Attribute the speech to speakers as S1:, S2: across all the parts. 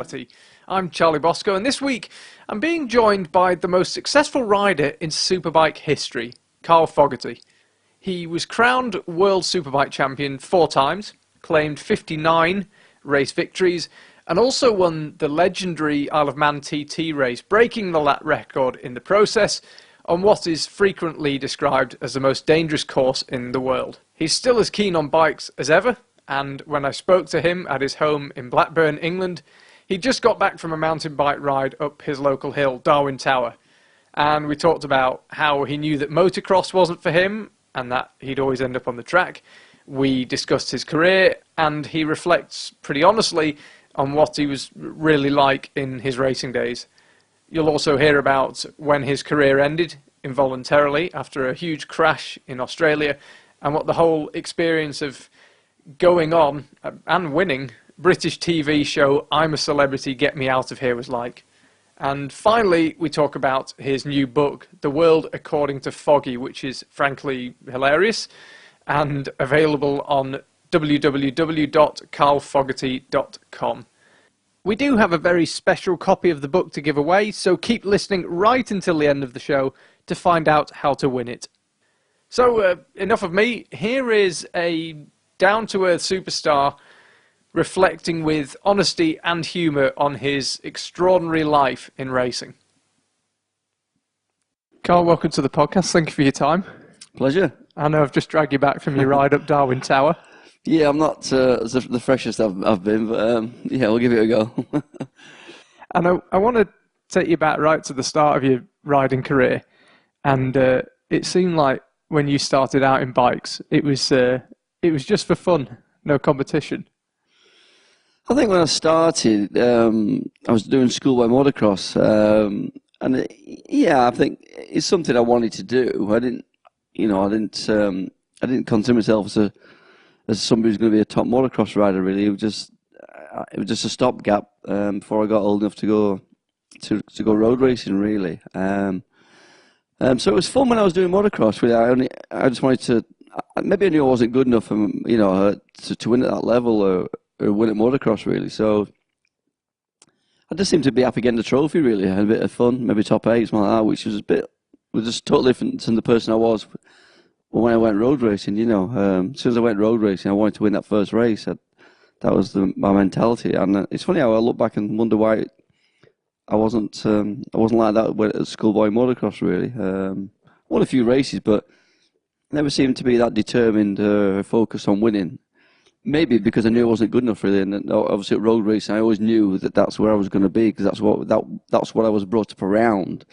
S1: reality. I'm Charlie Bosco, and this week I'm being joined by the most successful rider in superbike history, Carl Fogarty. He was crowned World Superbike Champion 4 times, claimed 59 race victories, and also won the legendary Isle of Man TT race, breaking the lap record in the process on what is frequently described as the most dangerous course in the world. He's still as keen on bikes as ever, and when I spoke to him at his home in Blackburn, England, he'd just got back from a mountain bike ride up his local hill, Darwin Tower, and we talked about how he knew that motocross wasn't for him and that he'd always end up on the track. We discussed his career, and he reflects pretty honestly on what he was really like in his racing days. You'll also hear about when his career ended involuntarily after a huge crash in Australia, and what the whole experience of going on and winning British TV show I'm a Celebrity, Get Me Out of Here was like. And finally, we talk about his new book, The World According to Foggy, which is frankly hilarious and available on www.carlfogarty.com. We do have a very special copy of the book to give away, so keep listening right until the end of the show to find out how to win it. So, enough of me. Here is a down-to-earth superstar reflecting with honesty and humour on his extraordinary life in racing. Carl, welcome to the podcast. Thank you for your time.
S2: Pleasure.
S1: I know I've just dragged you back from your ride up Darwin Tower.
S2: Yeah, I'm not the freshest I've been, but yeah, we'll give it a go.
S1: And I want to take you back right to the start of your riding career. And it seemed like when you started out in bikes, it was just for fun, no competition.
S2: I think when I started, I was doing schoolboy motocross, and I think it's something I wanted to do. I didn't consider myself as somebody who's going to be a top motocross rider. Really, it was just a stopgap before I got old enough to go road racing. Really, so it was fun when I was doing motocross. Really, I just wanted to. Maybe I knew I wasn't good enough, to win at that level or win at motocross. Really, so I just seemed to be happy getting the trophy. Really, I had a bit of fun, maybe top 8, something like that, which was just totally different than the person I was when I went road racing. As soon as I went road racing, I wanted to win that first race. That was my mentality, and it's funny how I look back and wonder why I wasn't like that at schoolboy motocross. Really, won a few races, but never seemed to be that determined, focused on winning. Maybe because I knew I wasn't good enough, really, and obviously at road racing, I always knew that's where I was going to be, because that's what I was brought up around.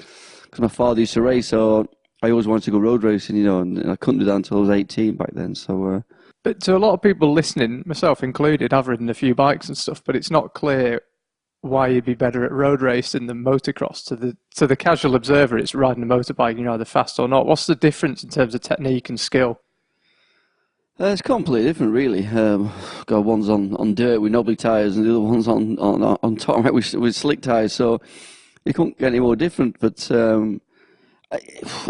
S2: Because my father used to race, so I always wanted to go road racing, and I couldn't do that until I was 18 back then. So,
S1: but to a lot of people listening, myself included, I've ridden a few bikes and stuff, but it's not clear why you'd be better at road racing than motocross. To the casual observer, it's riding a motorbike, either fast or not. What's the difference in terms of technique and skill?
S2: It's completely different, really. One's on dirt with knobbly tyres, and the other one's on tarmac with slick tyres. So you couldn't get any more different. But I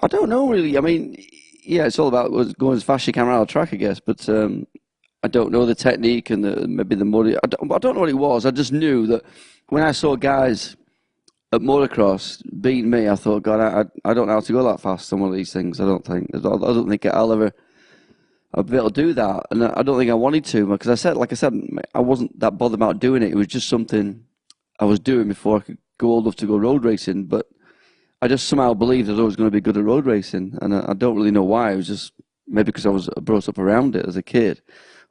S2: don't know, really. I mean, yeah, it's all about going as fast as you can around the track, I guess. But I don't know the technique and maybe the muddy. I don't know what it was. I just knew that when I saw guys at motocross beating me, I thought, God, I don't know how to go that fast on one of these things. I don't think I'll ever. I'd be able to do that, and I don't think I wanted to, because like I said, I wasn't that bothered about doing it. It was just something I was doing before I could go old enough to go road racing. But I just somehow believed that I was going to be good at road racing, and I don't really know why. It was just maybe because I was brought up around it as a kid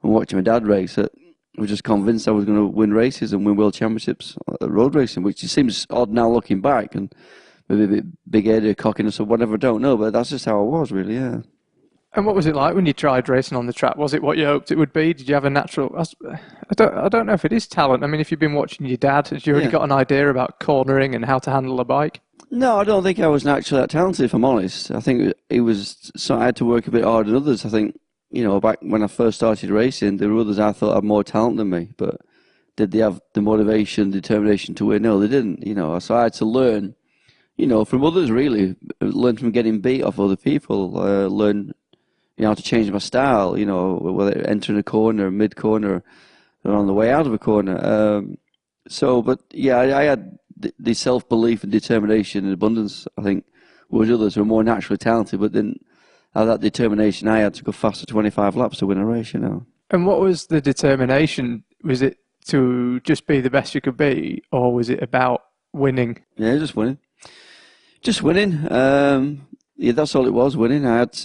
S2: and watching my dad race it. I was just convinced I was going to win races and win world championships at road racing, which seems odd now looking back, and maybe a bit big-headed, cockiness or whatever. I don't know, but that's just how I was, really. Yeah.
S1: And what was it like when you tried racing on the track? Was it what you hoped it would be? Did you have a natural... I don't know if it is talent. I mean, if you've been watching your dad, had you already got an idea about cornering and how to handle a bike?
S2: No, I don't think I was naturally that talented, if I'm honest. I think I had to work a bit harder than others. I think, back when I first started racing, there were others I thought had more talent than me. But did they have the motivation, determination to win? No, they didn't. So I had to learn, from others, really. Learn from getting beat off other people. Learn... how to change my style, whether entering a corner, mid-corner, or on the way out of a corner. But yeah, I had the self-belief and determination and abundance, I think, whereas others were more naturally talented, but didn't have that determination I had to go faster 25 laps to win a race, you know.
S1: And what was the determination? Was it to just be the best you could be, or was it about winning?
S2: Yeah, just winning. Just winning. Yeah, that's all it was, winning. I had,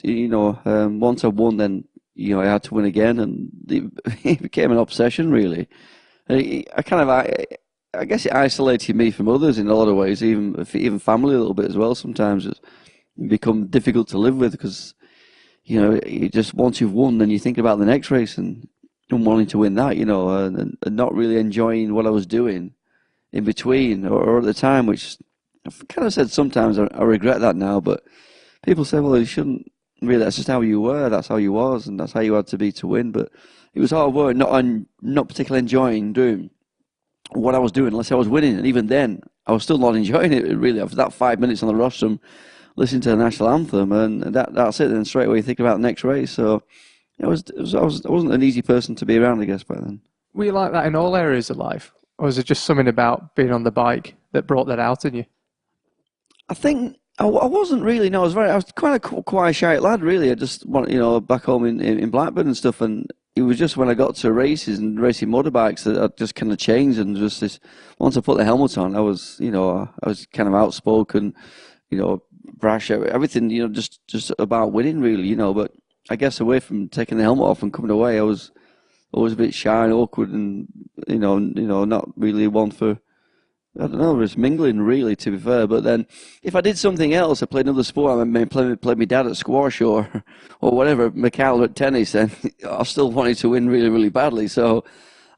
S2: once I won, then, I had to win again, and it became an obsession, really. I guess it isolated me from others in a lot of ways, even family a little bit as well. Sometimes it's become difficult to live with because, you just, once you've won, then you think about the next race and wanting to win that, and not really enjoying what I was doing in between or at the time, which I've kind of said sometimes I regret that now, but people say, well, you shouldn't really, that's just how you were, that's how you was, and that's how you had to be to win. But it was hard work, not particularly enjoying doing what I was doing unless I was winning. And even then, I was still not enjoying it, really. After that 5 minutes on the rostrum, listening to the national anthem, and that's it. Then straight away you think about the next race. So I wasn't an easy person to be around, I guess, back then.
S1: Were you like that in all areas of life? Or was it just something about being on the bike that brought that out in you?
S2: I think I wasn't really. No, I was quite a shy lad, really. I just back home in Blackburn and stuff. And it was just when I got to races and racing motorbikes that I just kind of changed. And just this, once I put the helmet on, I was kind of outspoken, brash, everything, just about winning, really, But I guess away from taking the helmet off and coming away, I was always a bit shy and awkward, and not really one for, I don't know, just mingling, really, to be fair. But then, if I did something else, I played another sport, I mean, played my dad at squash or whatever, Mikhail at tennis, then I still wanted to win really, really badly. So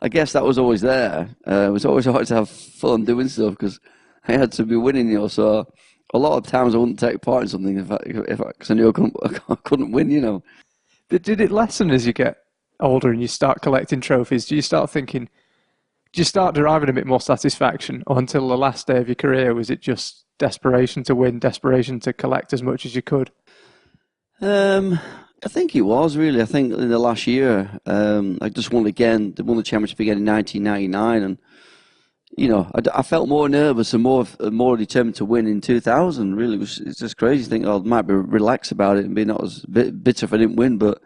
S2: I guess that was always there. It was always hard to have fun doing stuff because I had to be winning, So a lot of times I wouldn't take part in something because I knew I couldn't win.
S1: But did it lessen as you get older and you start collecting trophies? Do you start deriving a bit more satisfaction, or until the last day of your career was it just desperation to win, desperation to collect as much as you could?
S2: I think it was, really. I think in the last year, I just won the championship again in 1999, and I felt more nervous and more determined to win in 2000. Really, it's just crazy to think, I might be relaxed about it and be not as bitter if I didn't win, but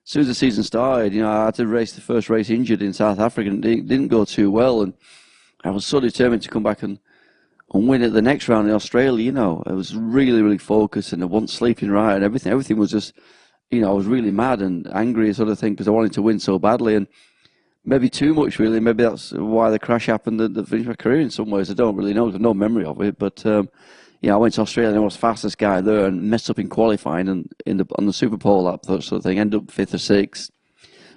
S2: as soon as the season started, I had to race the first race injured in South Africa, and it didn't go too well. And I was so determined to come back and win at the next round in Australia. I was really, really focused, and I wasn't sleeping right, and everything. Everything was just, I was really mad and angry, sort of thing, because I wanted to win so badly, and maybe too much, really. Maybe that's why the crash happened that finished my career in some ways. I don't really know. There's no memory of it, but. I went to Australia and I was fastest guy there and messed up in qualifying and on the Super Pole lap, that sort of thing. Ended up fifth or sixth,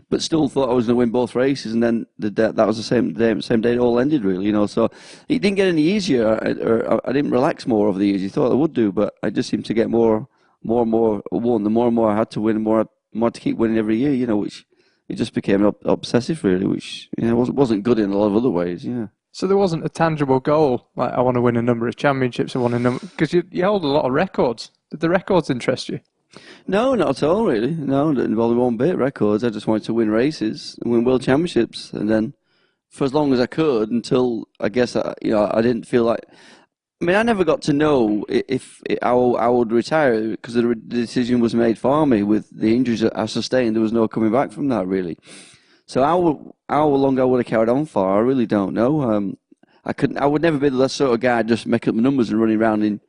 S2: but still thought I was going to win both races. And then that was the same day it all ended, really. So it didn't get any easier, or I didn't relax more over the years. You thought I would do, but I just seemed to get more and more won. The more and more I had to win, the more to keep winning every year. Which it just became obsessive, really. Which wasn't good in a lot of other ways. Yeah.
S1: So there wasn't a tangible goal, like I want to win a number of championships, because you hold a lot of records. Did the records interest you?
S2: No, not at all, really. No, didn't involve one bit records. I just wanted to win races and win world championships, and then for as long as I could, until I guess I didn't feel like. I mean, I never got to know if I would retire because the decision was made for me with the injuries that I sustained. There was no coming back from that, really. So how long I would have carried on for, I really don't know. I would never be the sort of guy just making up the numbers and running around in,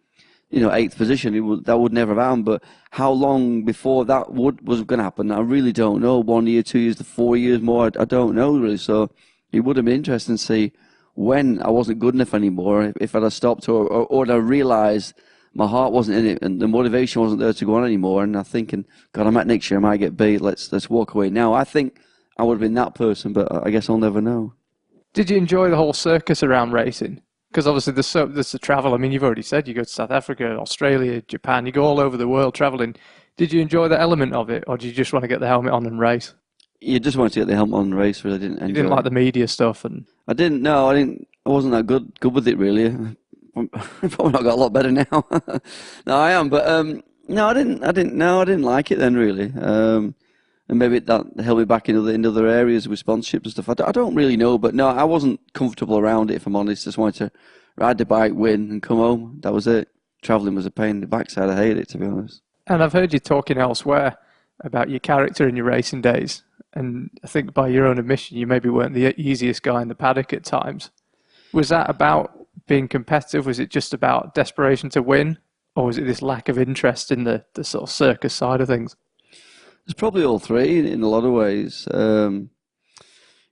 S2: eighth position. That would never happen. But how long before that was going to happen, I really don't know. 1 year, 2 years, 4 years more, I don't know, really. So it would have been interesting to see when I wasn't good enough anymore, if I'd have stopped or I realised my heart wasn't in it and the motivation wasn't there to go on anymore. And I'm thinking, God, I'm at next year, I might get beat. Let's walk away now. I think I would have been that person, but I guess I'll never know.
S1: Did you enjoy the whole circus around racing? Because obviously there's the travel. I mean, you've already said you go to South Africa, Australia, Japan. You go all over the world traveling. Did you enjoy the element of it, or did you just want to get the helmet on and race?
S2: You just wanted to get the helmet on and race, really. I didn't enjoy.
S1: You didn't like the media stuff, and
S2: I didn't. No, I didn't. I wasn't that good with it, really. I've probably not got a lot better now. No, I am, but no, I didn't. No, I didn't like it then, really. and maybe that held me back in other areas with sponsorships and stuff. I don't really know, but no, I wasn't comfortable around it, if I'm honest. Just wanted to ride the bike, win, and come home. That was it. Travelling was a pain in the backside. I hated it, to be honest.
S1: And I've heard you talking elsewhere about your character in your racing days. And I think by your own admission, you maybe weren't the easiest guy in the paddock at times. Was that about being competitive? Was it just about desperation to win? Or was it this lack of interest in the sort of circus side of things?
S2: It's probably all three in a lot of ways.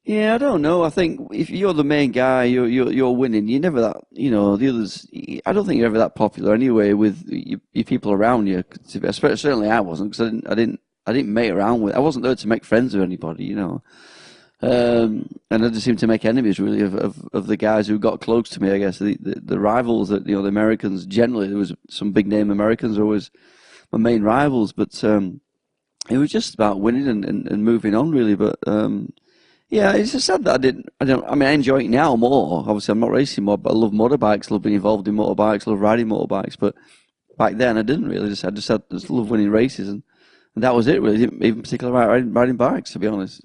S2: Yeah, I don't know. I think if you're the main guy, you're winning. You're never that, the others. I don't think you're ever that popular anyway with your people around you. Certainly, I wasn't, because I didn't mate around with. I wasn't there to make friends with anybody, And I just seemed to make enemies really of the guys who got close to me. I guess the rivals that the Americans generally, there was some big name Americans were always my main rivals, but it was just about winning and moving on really. But yeah, it's just sad that I enjoy it now more. Obviously, I'm not racing more, but I love motorbikes. I love being involved in motorbikes. I love riding motorbikes. But back then, I didn't really. I just love winning races, and that was it really. I didn't even particularly riding bikes, to be honest.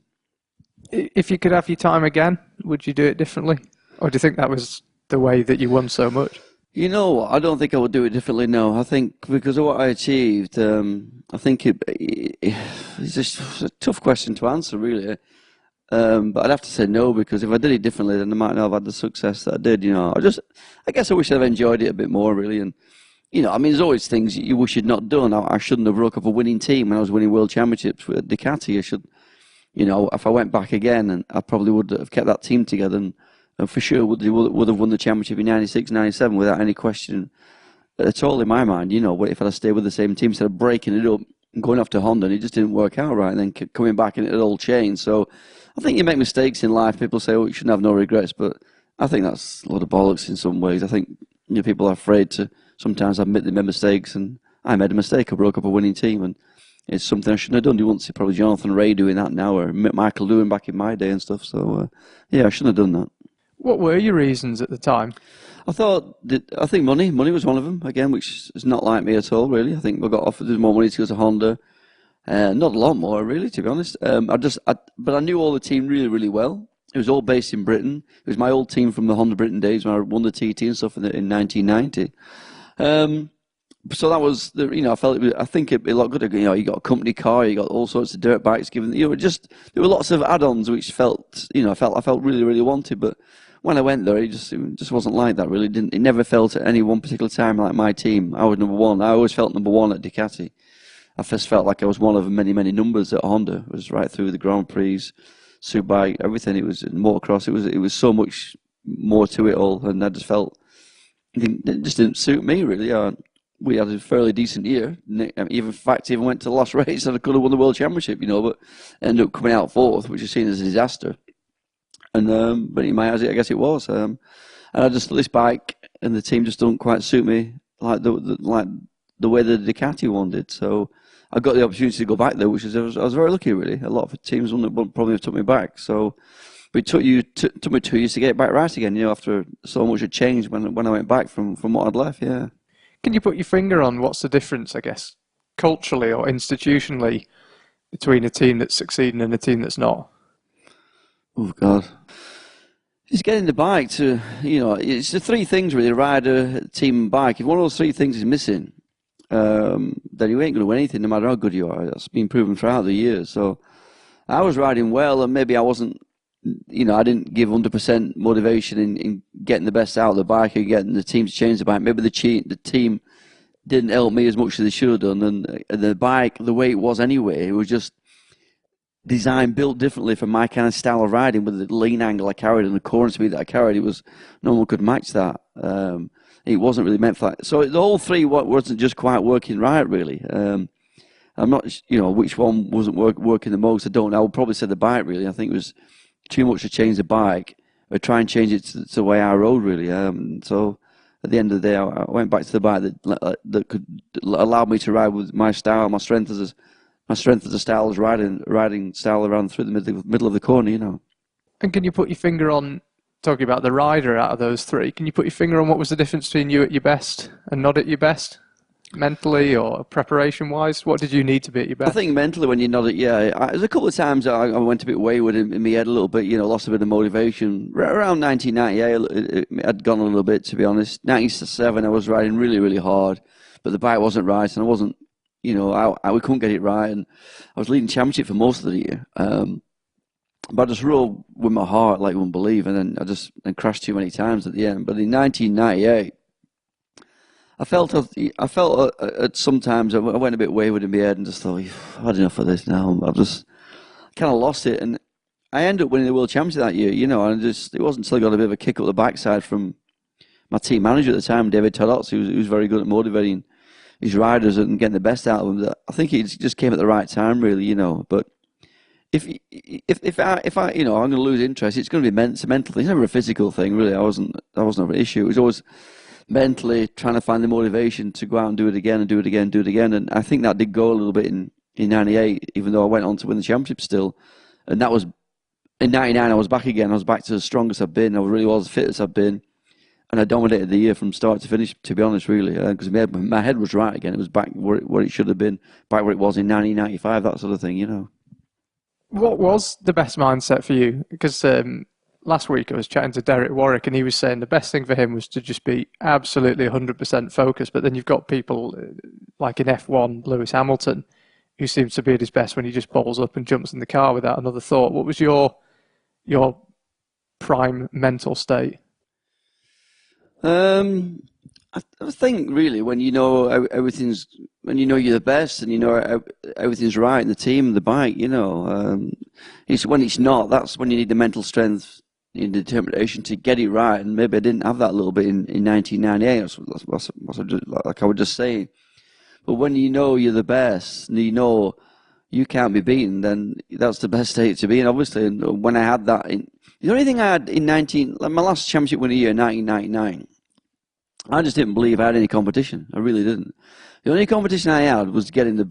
S1: If you could have your time again, would you do it differently? Or do you think that was the way that you won so much?
S2: You know what? I don't think I would do it differently, no. I think because of what I achieved, I think it's just a tough question to answer, really. But I'd have to say no, because if I did it differently, then I might not have had the success that I did, I guess I wish I'd have enjoyed it a bit more, really. And, there's always things you wish you'd not done. I shouldn't have broke up a winning team when I was winning world championships with Ducati. I should, if I went back again, and I probably would have kept that team together, and for sure would have won the championship in 96, 97 without any question at all in my mind. What if I'd stayed with the same team instead of breaking it up and going off to Honda, and it just didn't work out right, and then coming back and it had all changed. So I think you make mistakes in life. People say, you shouldn't have no regrets, but I think that's a lot of bollocks in some ways. I think people are afraid to sometimes admit they made mistakes, and I made a mistake. I broke up a winning team, and it's something I shouldn't have done. You won't see probably Jonathan Ray doing that now, or Michael Lewin back in my day and stuff. So, yeah, I shouldn't have done that.
S1: What were your reasons at the time?
S2: I think money was one of them, again, which is not like me at all, really. I think I got offered more money to go to Honda. Not a lot more, really, to be honest. But I knew all the team really, really well. It was all based in Britain. It was my old team from the Honda Britain days when I won the TT and stuff in 1990. So that was I think it'd be a lot good. You got a company car, you got all sorts of dirt bikes given. There were lots of add-ons which I felt really, really wanted. But when I went there, it just wasn't like that. Really, it never felt at any one particular time like my team. I was number one. I always felt number one at Ducati. I first felt like I was one of many, many numbers at Honda. It was right through the Grand Prix, Superbike, everything. It was motocross. It was so much more to it all, and I just felt it just didn't suit me really. We had a fairly decent year. Even went to the last race and I could have won the world championship, but ended up coming out fourth, which is seen as a disaster. And but in my eyes, I guess it was. And this bike and the team just don't quite suit me like the way the Ducati one did. So I got the opportunity to go back there, which I was very lucky, really. A lot of teams wouldn't probably have took me back. So, but it took me 2 years to get back right again. After so much had changed when I went back from what I'd left. Yeah.
S1: Can you put your finger on what's the difference, I guess, culturally or institutionally, between a team that's succeeding and a team that's not?
S2: Oh God. It's getting the bike to, it's the three things really: rider, team, and bike. If one of those three things is missing, then you ain't going to win anything, no matter how good you are. That's been proven throughout the years. So I was riding well, and maybe I wasn't, I didn't give 100% motivation in getting the best out of the bike and getting the team to change the bike. Maybe the team didn't help me as much as they should have done. And the bike, the way it was anyway, it was just designed, built differently for my kind of style of riding, with the lean angle I carried and the corner speed that I carried. No one could match that. It wasn't really meant for that. So the whole three wasn't just quite working right, really. I'm not, which one wasn't working the most. I don't know. I would probably say the bike, really. I think it was too much to change the bike, or try and change it to the way I rode, really. So at the end of the day, I went back to the bike that could allow me to ride with my style, my strength as a style, as riding style around through the middle of the corner,
S1: And can you put your finger on, talking about the rider out of those three, can you put your finger on what was the difference between you at your best and not at your best? mentally or preparation wise? What did you need to be at your
S2: I
S1: best?
S2: think mentally when you're not, there's a couple of times I went a bit wayward in my head a little bit, lost a bit of motivation. Around 1998, I'd gone a little bit, to be honest. 97, I was riding really, really hard, but the bike wasn't right, and I wasn't, we couldn't get it right, and I was leading championship for most of the year. But I just rode with my heart like you wouldn't believe, and then I crashed too many times at the end. But in 1998, I felt at sometimes I went a bit wayward in my head and just thought, I've had enough of this now. I've just kind of lost it, and I ended up winning the world championship that year. And it wasn't until I got a bit of a kick up the backside from my team manager at the time, David Todotz, who was very good at motivating his riders and getting the best out of them. That I think it just came at the right time, really. But if I I'm going to lose interest, it's going to be it's a mental thing. It's never a physical thing, really. I wasn't an issue. It was always mentally trying to find the motivation to go out and do it again and do it again and do it again. And I think that did go a little bit in 98, even though I went on to win the championship still. And that was in 99, I was back again. I was back to the strongest I've been. I really was as fit as I've been. And I dominated the year from start to finish, to be honest, really. Because my head was right again. It was back where it should have been, back where it was in 1995, that sort of thing.
S1: What was the best mindset for you? Because last week I was chatting to Derek Warwick and he was saying the best thing for him was to just be absolutely 100% focused. But then you've got people like in F1, Lewis Hamilton, who seems to be at his best when he just balls up and jumps in the car without another thought. What was your prime mental state?
S2: I think really when you know when you know you're the best and you know everything's right in the team and the bike, it's when it's not. That's when you need the mental strength and determination to get it right. And maybe I didn't have that a little bit in 1998. That's like I was just saying. But when you know you're the best and you know you can't be beaten, then that's the best state to be in. Obviously, and when I had that, the only thing I had in my last championship win of the year, 1999. I just didn't believe I had any competition. I really didn't. The only competition I had was getting the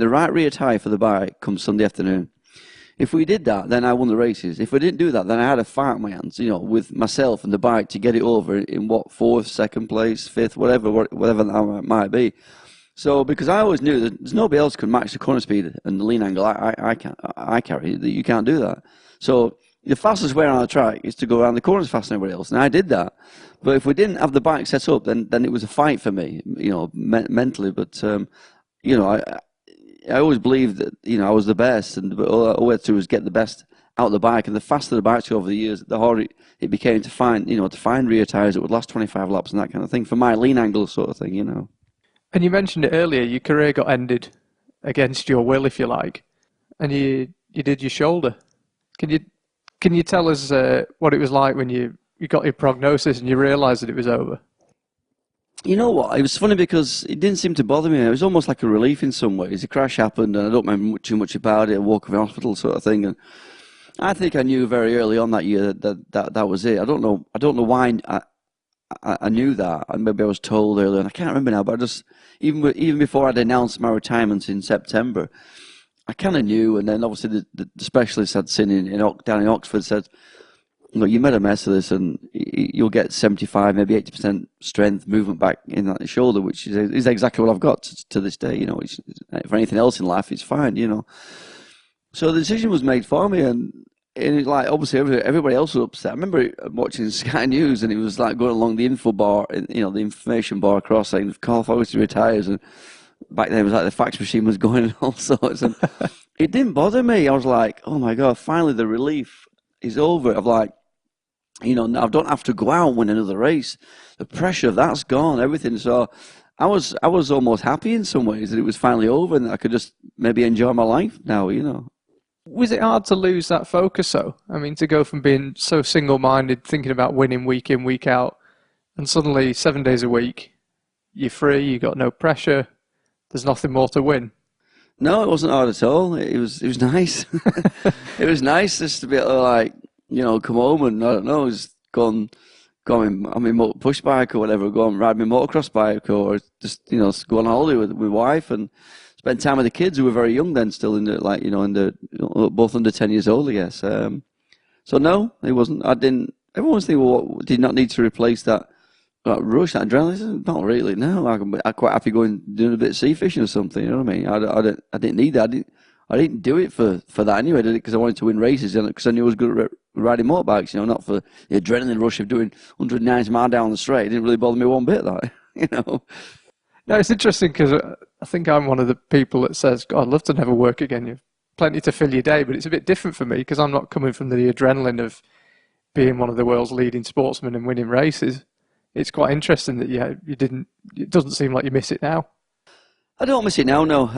S2: right rear tyre for the bike come Sunday afternoon. If we did that, then I won the races. If we didn't do that, then I had a fight in my hands, with myself and the bike to get it over in what, 4th, 2nd place, 5th, whatever that might be. So, because I always knew that there's nobody else could match the corner speed and the lean angle I carry. You can't do that. So, the fastest way around the track is to go around the corners faster than everybody else, and I did that. But if we didn't have the bike set up, then it was a fight for me, mentally. But I always believed that I was the best, and all I had to do was get the best out of the bike. And the faster the bike over the years, the harder it became to find rear tires that would last 25 laps and that kind of thing for my lean angle sort of thing.
S1: And you mentioned it earlier. Your career got ended against your will, if you like, and you did your shoulder. Can you tell us what it was like when you got your prognosis and you realised that it was over?
S2: You know what? It was funny because it didn't seem to bother me. It was almost like a relief in some ways. The crash happened and I don't remember too much about it. I woke up in hospital sort of thing. And I think I knew very early on that year that was it. I don't know why I knew that. And maybe I was told earlier, and I can't remember now. But I just even before I'd announced my retirement in September, I kind of knew. And then obviously the specialist I'd seen down in Oxford said, look, you made a mess of this, and you'll get 75, maybe 80% strength movement back in that shoulder, which is exactly what I've got to this day. For anything else in life, it's fine. So the decision was made for me, and it, like obviously everybody else was upset. I remember watching Sky News, and it was like going along the info bar, the information bar across saying Carl Fogarty retires, and back then it was like the fax machine was going and all sorts. And it didn't bother me. I was like, oh my God, finally the relief is over. Of like, now I don't have to go out and win another race. The pressure of that's gone, everything. So I was almost happy in some ways that it was finally over and that I could just maybe enjoy my life now,
S1: Was it hard to lose that focus though? I mean, to go from being so single-minded, thinking about winning week in, week out, and suddenly 7 days a week, you're free, you got no pressure, there's nothing more to win.
S2: No, it wasn't hard at all. It was nice. It was nice just to be able to, like, come home and, I don't know, just go on my push bike or whatever, go and ride my motocross bike, or just, go on holiday with my wife and spend time with the kids who were very young then, still both under 10 years old, I guess. So no, it wasn't. Everyone's thinking, well, did not need to replace that Like rush, that adrenaline? Not really. No, I'm quite happy going doing a bit of sea fishing or something. You know what I mean? I didn't need that. I didn't do it for that anyway. I did it because I wanted to win races and because I knew I was good at riding motorbikes. You know, not for the adrenaline rush of doing 190 miles down the straight. It didn't really bother me one bit. That you know.
S1: No, it's interesting because I think I'm one of the people that says, God, I'd love to never work again. You've plenty to fill your day, but it's a bit different for me because I'm not coming from the adrenaline of being one of the world's leading sportsmen and winning races. It's quite interesting that you didn't. It doesn't seem like you miss it now.
S2: I don't miss it now, no.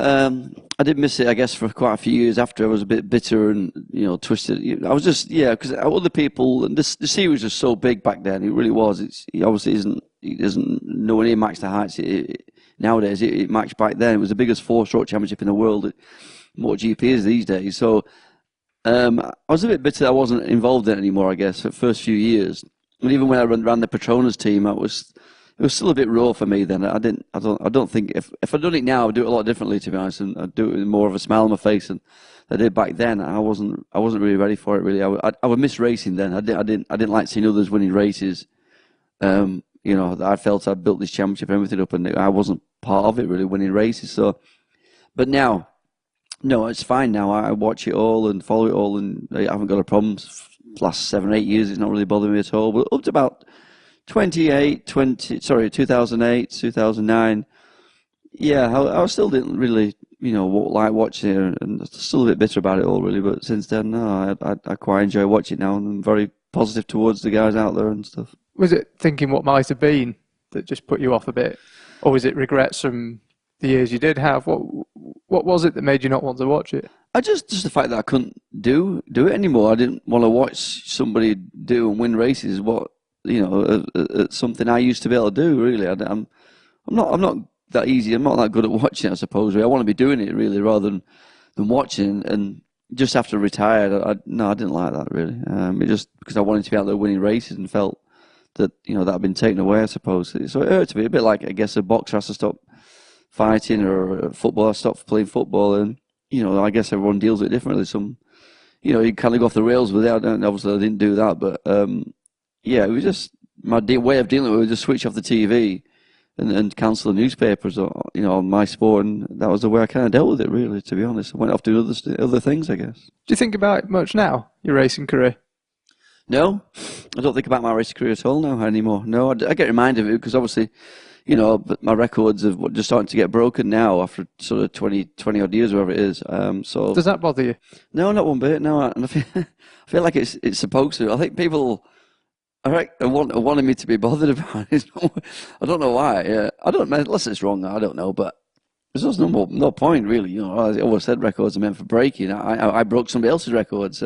S2: I did miss it, I guess, for quite a few years after. I was a bit bitter and, twisted. I was just, because other people, and the sea was just so big back then. It really was. It obviously it doesn't nowhere near match the heights nowadays. It matched back then. It was the biggest four-stroke championship in the world. MotoGP is these days. So I was a bit bitter that I wasn't involved in it anymore, I guess, for the first few years. And even when I ran the Petronas team, it was still a bit raw for me then. I don't think if I'd done it now, I'd do it a lot differently, to be honest, and I'd do it with more of a smile on my face than I did back then. I wasn't really ready for it. Really, I would miss racing then. I didn't like seeing others winning races. I felt I'd built this championship and everything up, and I wasn't part of it really, winning races. So, but now, no, it's fine now. I watch it all and follow it all, and I haven't got a problem. The last 7-8 years, it's not really bothering me at all. But up to about 2008, 2009. Yeah, I still didn't really, like watching it, and still a bit bitter about it all, really. But since then, no, I quite enjoy watching it now, and I'm very positive towards the guys out there and stuff.
S1: Was it thinking what might have been that just put you off a bit, or was it regrets from the years you did have? What was it that made you not want to watch it?
S2: Just the fact that I couldn't do it anymore. I didn't want to watch somebody do and win races. Something I used to be able to do. Really, I'm not that easy. I'm not that good at watching, I suppose. Really. I want to be doing it really rather than watching. And just after retired, I didn't like that really. It just because I wanted to be out there winning races and felt that that had been taken away, I suppose. So it hurt to me a bit like I guess a boxer has to stop fighting or a footballer stops playing football, and I guess everyone deals with it differently. Some you kind of go off the rails with it. Obviously, I didn't do that, but it was just my way of dealing with it was just switch off the TV and cancel the newspapers, on my sport, and that was the way I kind of dealt with it. Really, to be honest, I went off doing other things, I guess. Do
S1: you think about it much now, your racing career?
S2: No, I don't think about my racing career at all now anymore. No, I get reminded of it because obviously, but my records are just starting to get broken now after sort of 20 odd years, whatever it is. So
S1: does that bother you?
S2: No, not one bit. No, and I feel like it's supposed to. I think people are wanting me to be bothered about it. I don't know why. I don't, unless it's wrong. I don't know, but there's just no point really. I always said records are meant for breaking. I broke somebody else's records,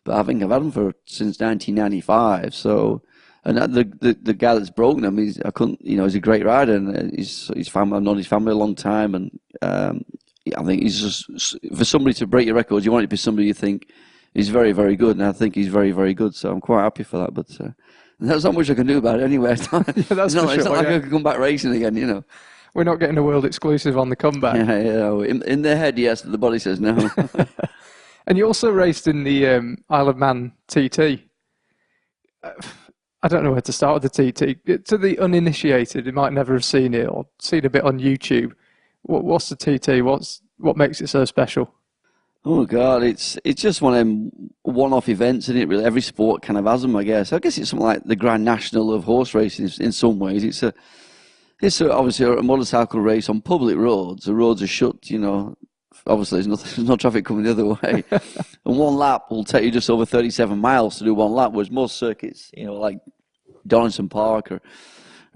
S2: but I think I've had them since 1995. So. And the guy that's broken him, he's a great rider, and his family. I've known his family a long time, and I think he's just for somebody to break your records, you want it to be somebody you think is very, very good, and I think he's very, very good. So I'm quite happy for that. But there's not much I can do about it anyway. It's not like I can come back racing again,
S1: We're not getting a world exclusive on the comeback.
S2: Yeah. In their head, yes, but the body says no.
S1: And you also raced in the Isle of Man TT. I don't know where to start with the TT. To the uninitiated, who might never have seen it or seen a bit on YouTube, what's the TT? What makes it so special?
S2: Oh God, it's just one of them one-off events, isn't it? Really, every sport kind of has them, I guess. I guess it's something like the Grand National of horse racing in some ways. It's obviously a motorcycle race on public roads. The roads are shut, Obviously, there's no traffic coming the other way. And one lap will take you just over 37 miles to do one lap, whereas most circuits, like Donington Park or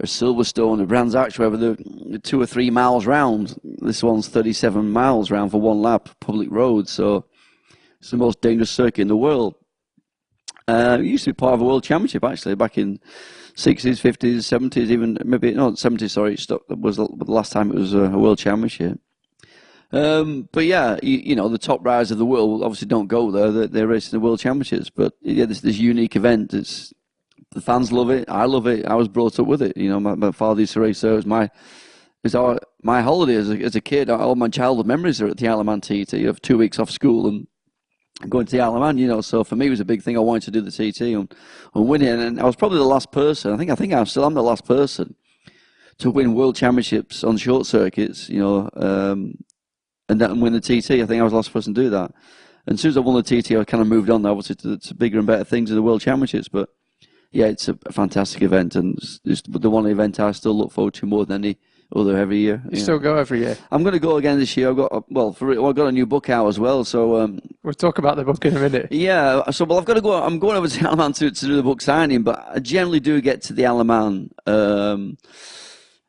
S2: Silverstone or Brands Hatch, wherever they're 2 or 3 miles round. This one's 37 miles round for one lap, public road. So it's the most dangerous circuit in the world. It used to be part of a world championship, actually, back in 60s, 50s, 70s, even maybe, no, 70s, sorry, that was the last time it was a world championship. But yeah, the top riders of the world obviously don't go there. They're racing the world championships. But yeah, this unique event. The fans love it. I love it. I was brought up with it. My father used to race there. It was my holiday as a kid. All my childhood memories are at the Isle of Man TT. You have 2 weeks off school and going to the Isle of Man, you know. So for me, it was a big thing. I wanted to do the TT and win it. And I was probably the last person. I think I still am the last person to win world championships on short circuits, you know, and win the TT. I think I was the last person to do that. And as soon as I won the TT, I kind of moved on, obviously, to bigger and better things in the world championships. But yeah, it's a fantastic event, and it's the one event I still look forward to more than any other every year.
S1: You still go every year?
S2: I'm going to go again this year. I've got a new book out as well. So
S1: we'll talk about the book in a minute.
S2: Yeah. So I've got to go. I'm going over to the Isle of Man to do the book signing, but I generally do get to the Isle of Man.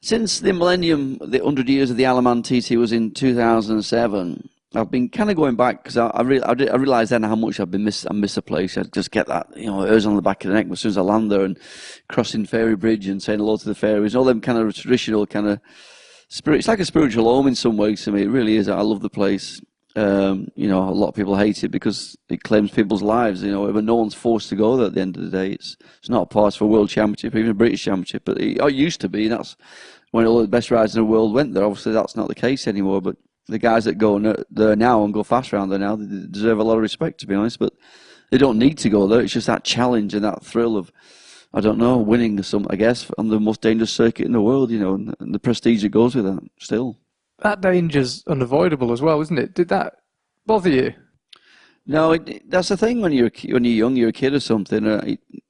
S2: Since the millennium, the 100 years of the Isle of Man TT was in 2007. I've been kind of going back because I realised then how much I miss a place. I just get that, you know, hairs on the back of the neck as soon as I land there, and crossing Fairy Bridge and saying hello to the fairies, all them kind of traditional kind of spirit. It's like a spiritual home in some ways to me. It really is. I love the place. You know, a lot of people hate it because it claims people's lives. You know, but no one's forced to go there at the end of the day. It's not a part for a world championship, even a British championship. But it used to be. And that's when all the best riders in the world went there. Obviously, that's not the case anymore. But the guys that go there now and go fast around there now, they deserve a lot of respect, to be honest. But they don't need to go there. It's just that challenge and that thrill of, I don't know, winning some, I guess, on the most dangerous circuit in the world, you know, and the prestige that goes with that still.
S1: That danger's unavoidable as well, isn't it? Did that bother you?
S2: No, that's the thing when you're young, you're a kid or something,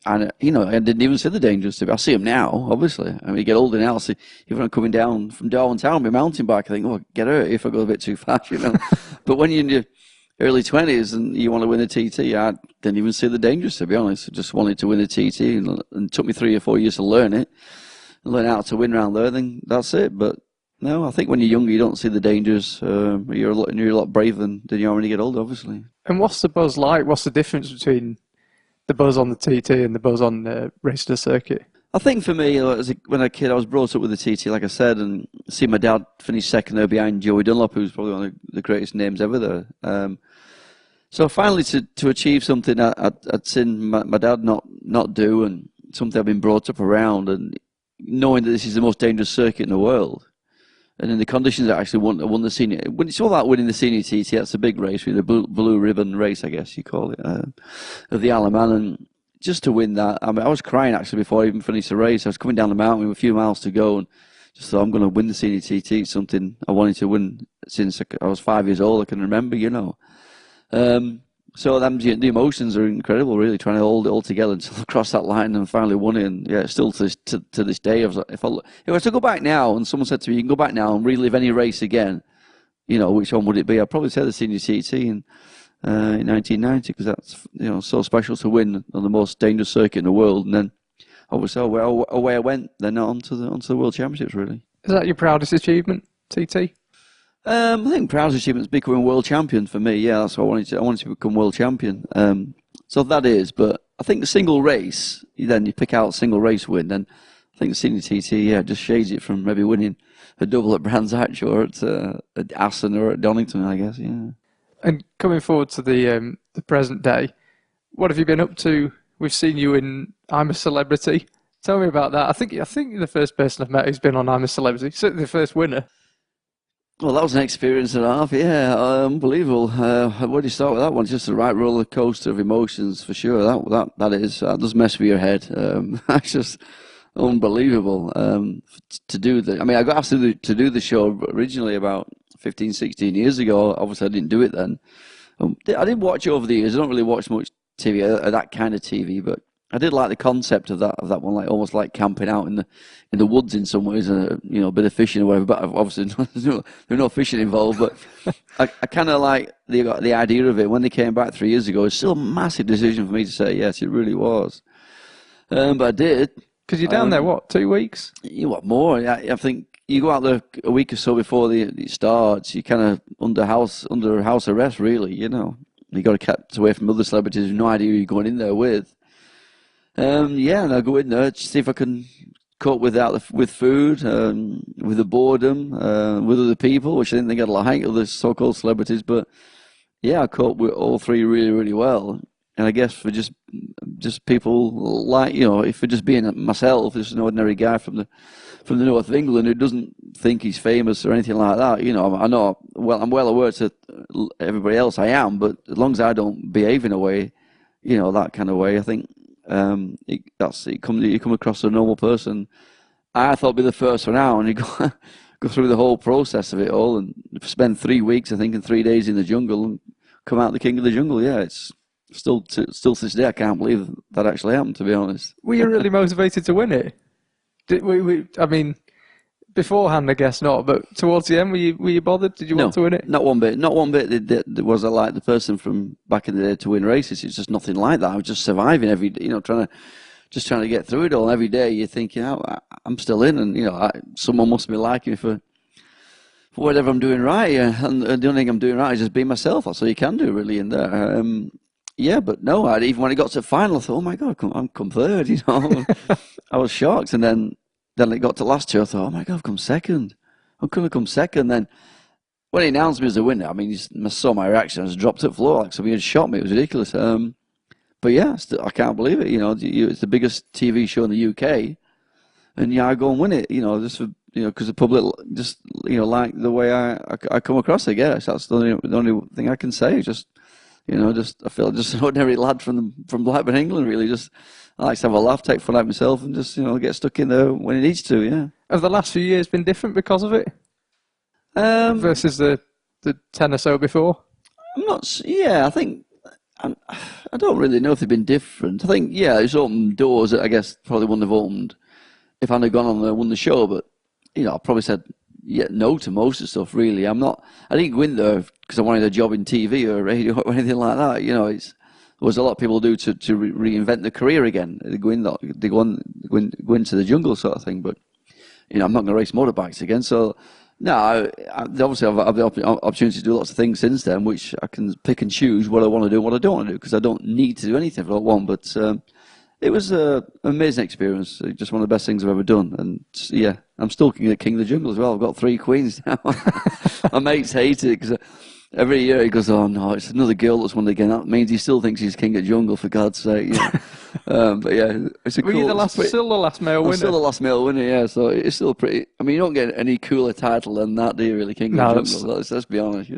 S2: and you know, I didn't even see the dangers. I see them now, obviously. I mean, you get older now, see, even when I'm coming down from Darwin Town, my mountain bike, I think, oh, get hurt if I go a bit too fast, you know. But when you're in your early 20s and you want to win a TT, I didn't even see the dangers, to be honest. I just wanted to win a TT, and it took me 3 or 4 years to learn it, and learn how to win around there. Then that's it. But no, I think when you're younger, you don't see the dangers. You're a lot braver than you are when you get older, obviously.
S1: And what's the buzz like? What's the difference between the buzz on the TT and the buzz on the race to the circuit?
S2: I think for me, when I was a kid, I was brought up with the TT, like I said, and see my dad finish second there behind Joey Dunlop, who's probably one of the greatest names ever there. So finally, to achieve something I'd seen my dad not do, and something I've been brought up around, and knowing that this is the most dangerous circuit in the world, and in the conditions I actually won the senior. When it's all about winning the senior TT, that's a big race, the blue ribbon race, I guess you call it, of the Isle of Man. And just to win that, I mean, I was crying actually before I even finished the race. I was coming down the mountain with a few miles to go, and just thought, I'm going to win the senior TT. It's something I wanted to win since I was 5 years old. I can remember, you know. So the emotions are incredible, really, trying to hold it all together until I crossed that line and finally won it. And yeah, still to this day, I was like, if I was to go back now, and someone said to me, you can go back now and relive any race again, you know, which one would it be? I'd probably say the senior TT in 1990, because that's, you know, so special to win on the most dangerous circuit in the world. And then obviously away I went, then onto the World Championships, really.
S1: Is that your proudest achievement, TT?
S2: I think proudest achievement is becoming world champion for me. Yeah, that's what I wanted to become world champion. So that is, but I think the single race, then you pick out a single race win, then I think the senior TT, yeah, just shades it from maybe winning a double at Brands Hatch or at Aston or at Donington, I guess, yeah. And
S1: coming forward to the present day, what have you been up to? We've seen you in I'm a Celebrity. Tell me about that. I think you're the first person I've met who's been on I'm a Celebrity, certainly the first winner.
S2: Well, that was an experience and a half, yeah, unbelievable. Where do you start with that one? It's just the right roller coaster of emotions, for sure. That does mess with your head. That's just unbelievable. To do I got asked to do the show originally about 15, 16 years ago. Obviously, I didn't do it then. I did watch it over the years. I don't really watch much TV, that kind of TV, but I did like the concept of that one, like almost like camping out in the woods in some ways, you know, a bit of fishing or whatever. But obviously, there's no fishing involved. But I kind of like the idea of it. When they came back 3 years ago, it's still a massive decision for me to say yes. It really was. But I did,
S1: because you're down there. What, 2 weeks?
S2: You what more? I think you go out there a week or so before it starts. You kind of under house arrest, really. You know, you got to kept away from other celebrities. No idea who you're going in there with. And I'll go in there to see if I can cope with food, with the boredom, with other people, which I didn't think I'd like, other so-called celebrities. But yeah, I coped with all three really, really well. And I guess for just people like, you know, if for just being myself, just an ordinary guy from the north of England who doesn't think he's famous or anything like that, you know, I'm well aware to everybody else, I am. But as long as I don't behave in a way, that kind of way, I think you come across a normal person. I thought I'd be the first one out, and you go through the whole process of it all, and spend 3 weeks, I think, and 3 days in the jungle, and come out the king of the jungle. Yeah, it's still to this day, I can't believe that actually happened, to be honest.
S1: Were you really motivated to win it? I mean, beforehand, I guess not, but towards the end, were you bothered? Did you want to win it?
S2: Not one bit. Not one bit. Was I like the person from back in the day to win races? It's just nothing like that. I was just surviving every day, trying to get through it all. Every day you think, I'm still in, and someone must be liking me for whatever I'm doing right. Yeah. And the only thing I'm doing right is just be myself. That's all you can do, really, in there. Yeah, but no, even when it got to the final, I thought, oh my God, I'm come third. I was shocked, and then it got to last year. I thought, oh my God, I've come second. I'm going to come second. Then when he announced me as the winner, I mean, you saw my reaction. I just dropped to the floor like somebody had shot me. It was ridiculous. But yeah, I can't believe it. It's the biggest TV show in the UK, and I go and win it. Just for, because the public just like the way I come across. I guess that's the only thing I can say. Just I feel like just an ordinary lad from Blackburn, England. Really, just I like to have a laugh, take fun out myself, and just get stuck in there when it needs to. Yeah.
S1: Have the last few years been different because of it? Versus the 10 or so before?
S2: I'm not. Yeah, I think. I don't really know if they've been different. I think, it's opened doors that I guess probably wouldn't have opened if I'd have gone on and won the show. But, I probably said no to most of the stuff, really. I didn't go in there because I wanted a job in TV or radio or anything like that. There was a lot of people do to reinvent their career again. They go into the jungle sort of thing. But, I'm not going to race motorbikes again. So, no, obviously I've had the opportunity to do lots of things since then, which I can pick and choose what I want to do and what I don't want to do, because I don't need to do anything if I don't want. But it was an amazing experience, just one of the best things I've ever done. And yeah, I'm still king of the jungle as well. I've got 3 queens now. My mates hate it because every year he goes, oh no, it's another girl that's won again. That means he still thinks he's king of jungle, for God's sake. But yeah, it's a cool...
S1: Were you still the last male winner?
S2: I'm still the last male winner, yeah. So it's still pretty... I mean, you don't get any cooler title than that, do you, really? King of the jungle. Let's be honest,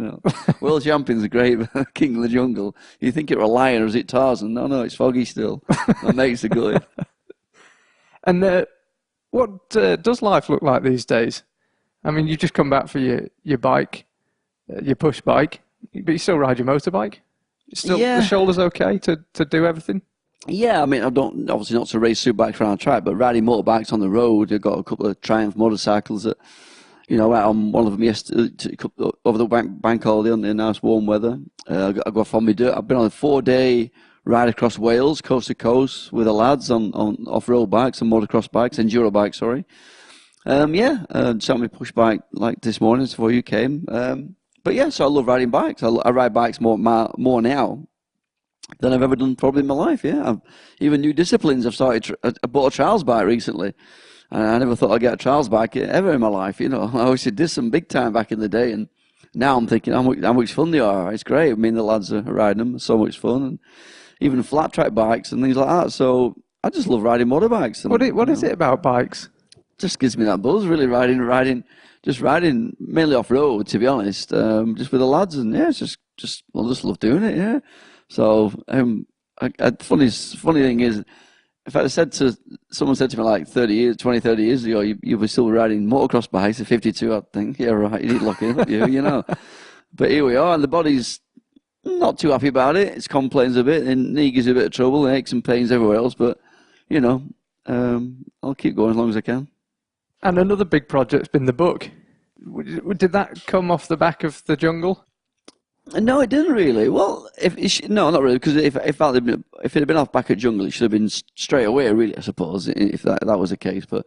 S2: World champion's a great king of the jungle. You think it were a lion or is it Tarzan? No, it's Foggy still. My mates are good.
S1: And what does life look like these days? I mean, you just come back for your bike, your push bike, but you still ride your motorbike? Still, the shoulder's okay to do everything?
S2: Yeah, I mean, I don't, obviously not to race superbikes around track, but riding motorbikes on the road. I've got a couple of Triumph motorcycles that, out on one of them yesterday, over the bank holiday in the nice warm weather. I go off on my dirt. I've been on a 4-day ride across Wales, coast to coast, with the lads on off-road bikes and motocross bikes, enduro bikes, sorry. Sat my push bike like this morning before you came. But yeah, so I love riding bikes. I ride bikes more now than I've ever done probably in my life, yeah. Even new disciplines. I've started, I bought a trials bike recently. And I never thought I'd get a trials bike ever in my life, I always did some big time back in the day. And now I'm thinking how much fun they are. It's great. I mean, the lads are riding them. It's so much fun. And even flat track bikes and things like that. So I just love riding motorbikes. And,
S1: what is it about bikes?
S2: Just gives me that buzz, really, riding mainly off-road, to be honest, just with the lads. And yeah, it's just love doing it, yeah. So, funny thing is, if I someone said to me like 20, 30 years ago, you were still riding motocross bikes at 52, I'd think, yeah, right, you need locking up, But here we are, and the body's not too happy about it. It complains a bit, and knee gives a bit of trouble, and aches and pains everywhere else, but, I'll keep going as long as I can.
S1: And another big project's been the book. Did that come off the back of the jungle?
S2: No, it didn't really. Well, no, not really, because if it had been off back at jungle, it should have been straight away, really, I suppose, if that was the case. But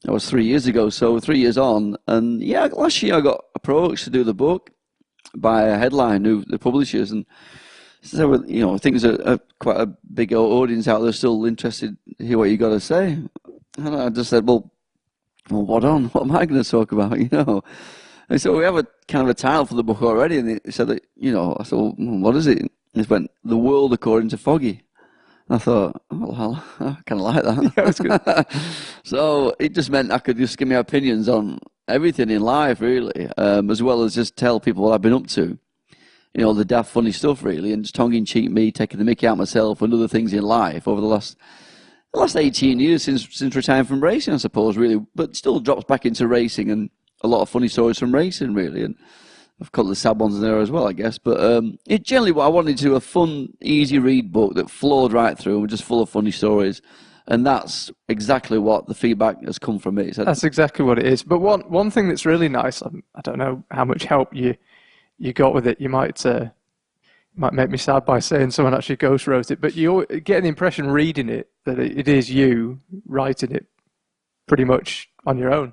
S2: that was 3 years ago, so 3 years on. And yeah, last year I got approached to do the book by a headline, the publishers, and so I think there's quite a big audience out there still interested to hear what you got to say. And I just said, well, what am I going to talk about? And so we have a kind of a title for the book already, and they said that, I thought, what is it? And it went, The World According to Foggy. And I thought, oh, well, I kind of like that.
S1: Yeah, that's good.
S2: So it just meant I could just give my opinions on everything in life, really, as well as just tell people what I've been up to. the daft funny stuff really, and just tongue-in-cheek me taking the mickey out myself and other things in life over the last 18 years since retiring from racing, I suppose, really, but still drops back into racing and a lot of funny stories from racing, really, and I've got the sad ones in there as well, I guess, but it generally what I wanted to do, a fun, easy read book that flowed right through and was just full of funny stories, and that's exactly what the feedback has come from it.
S1: That's exactly what it is, but one thing that's really nice, I don't know how much help you got with it, you might make me sad by saying someone actually ghost wrote it, but you get the impression reading it that it is you writing it pretty much on your own.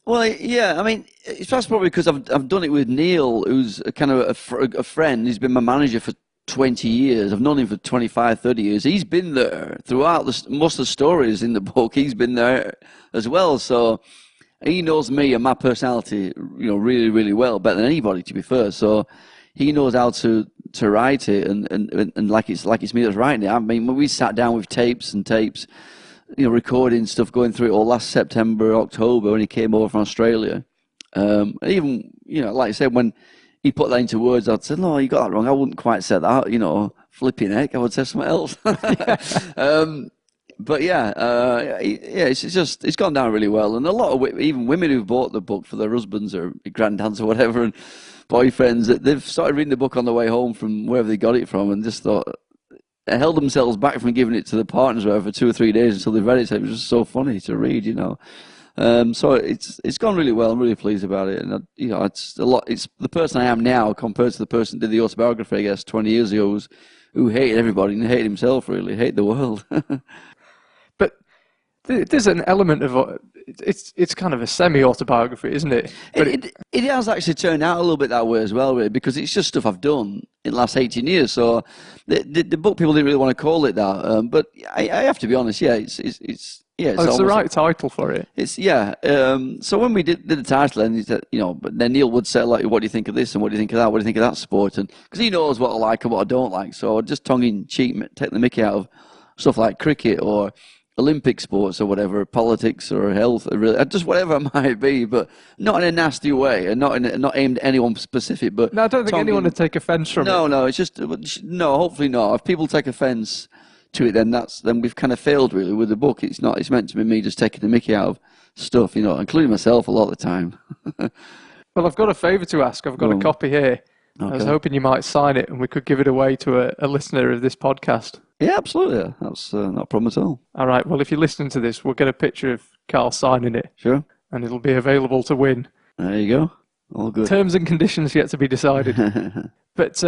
S2: Well, yeah, I mean, that's probably because I've done it with Neil, who's a kind of a friend. He's been my manager for 20 years. I've known him for 25, 30 years. He's been there throughout most of the stories in the book. He's been there as well, so he knows me and my personality, really, really well, better than anybody, to be fair. So he knows how to write it, and like it's me that's writing it. I mean, when we sat down with tapes, recording stuff, going through it all last September, October when he came over from Australia. Even, like I said, when he put that into words, I'd say, no, you got that wrong. I wouldn't quite say that, flipping heck, I would say something else. But it's gone down really well. And a lot of even women who've bought the book for their husbands or granddads or whatever, and boyfriends, they've started reading the book on the way home from wherever they got it from, and just thought, held themselves back from giving it to the partners for 2 or 3 days until they've read it. So it was just so funny to read, So it's gone really well. I'm really pleased about it, and it's a lot. It's the person I am now compared to the person who did the autobiography, I guess, 20 years ago, who hated everybody and hated himself. Really hated the world.
S1: But there's an element of it's kind of a semi-autobiography, isn't it? But
S2: it has actually turned out a little bit that way as well, really, because it's just stuff I've done in the last 18 years. So the book, people didn't really want to call it that, but I have to be honest. Yeah, it's
S1: the right title for it.
S2: So when we did the title, and he said, but then Neil would say, like, what do you think of this and what do you think of that? What do you think of that sport? And because he knows what I like and what I don't like, so I'd just tongue-in-cheek take the mickey out of stuff like cricket or Olympic sports or whatever, politics or health, really, just whatever it might be, but not in a nasty way, and not aimed at anyone specific. But
S1: no, I don't think anyone would take offence from it.
S2: No, it's just hopefully not. If people take offence to it, then we've kind of failed really with the book. It's meant to be me just taking the mickey out of stuff, including myself a lot of the time.
S1: Well, I've got a favour to ask. I've got a copy here. Okay. I was hoping you might sign it and we could give it away to a listener of this podcast.
S2: Yeah, absolutely. That's not a problem at all.
S1: All right. Well, if you're listening to this, we'll get a picture of Carl signing it.
S2: Sure.
S1: And it'll be available to win.
S2: There you go. All good.
S1: Terms and conditions yet to be decided. But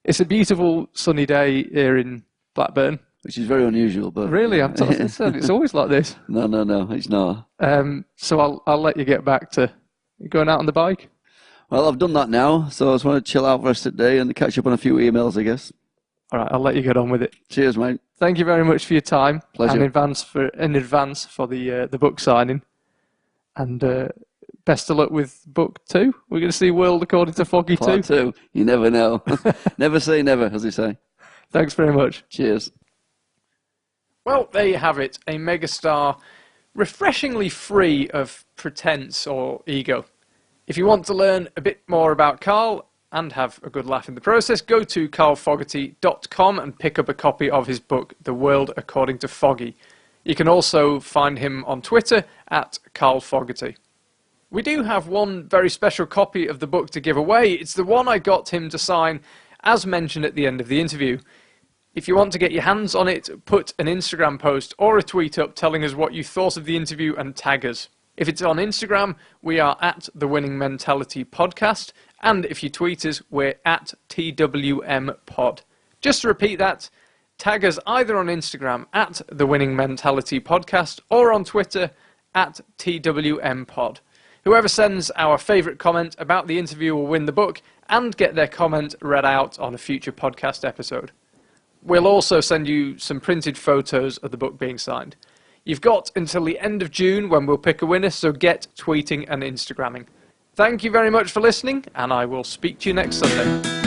S1: it's a beautiful sunny day here in Blackburn.
S2: Which is very unusual, but...
S1: Really? It's always like this.
S2: No, it's not.
S1: So I'll let you get back to going out on the bike.
S2: Well, I've done that now, so I just want to chill out for the rest of the day and catch up on a few emails, I guess.
S1: All right, I'll let you get on with it.
S2: Cheers, mate.
S1: Thank you very much for your time.
S2: Pleasure.
S1: And in advance for the book signing. And best of luck with book 2. We're going to see World According to Foggy 2.
S2: Part 2. You never know. Never say never, as they say.
S1: Thanks very much.
S2: Cheers.
S1: Well, there you have it. A megastar refreshingly free of pretense or ego. If you want to learn a bit more about Carl and have a good laugh in the process, go to carlfogarty.com and pick up a copy of his book, The World According to Foggy. You can also find him on Twitter at Carl Fogarty. We do have one very special copy of the book to give away. It's the one I got him to sign, as mentioned at the end of the interview. If you want to get your hands on it, put an Instagram post or a tweet up telling us what you thought of the interview and tag us. If it's on Instagram, we are at The Winning Mentality Podcast. And if you tweet us, we're at TWM Pod. Just to repeat that, tag us either on Instagram at The Winning Mentality Podcast or on Twitter at TWM Pod. Whoever sends our favourite comment about the interview will win the book and get their comment read out on a future podcast episode. We'll also send you some printed photos of the book being signed. You've got until the end of June when we'll pick a winner, so get tweeting and Instagramming. Thank you very much for listening, and I will speak to you next Sunday.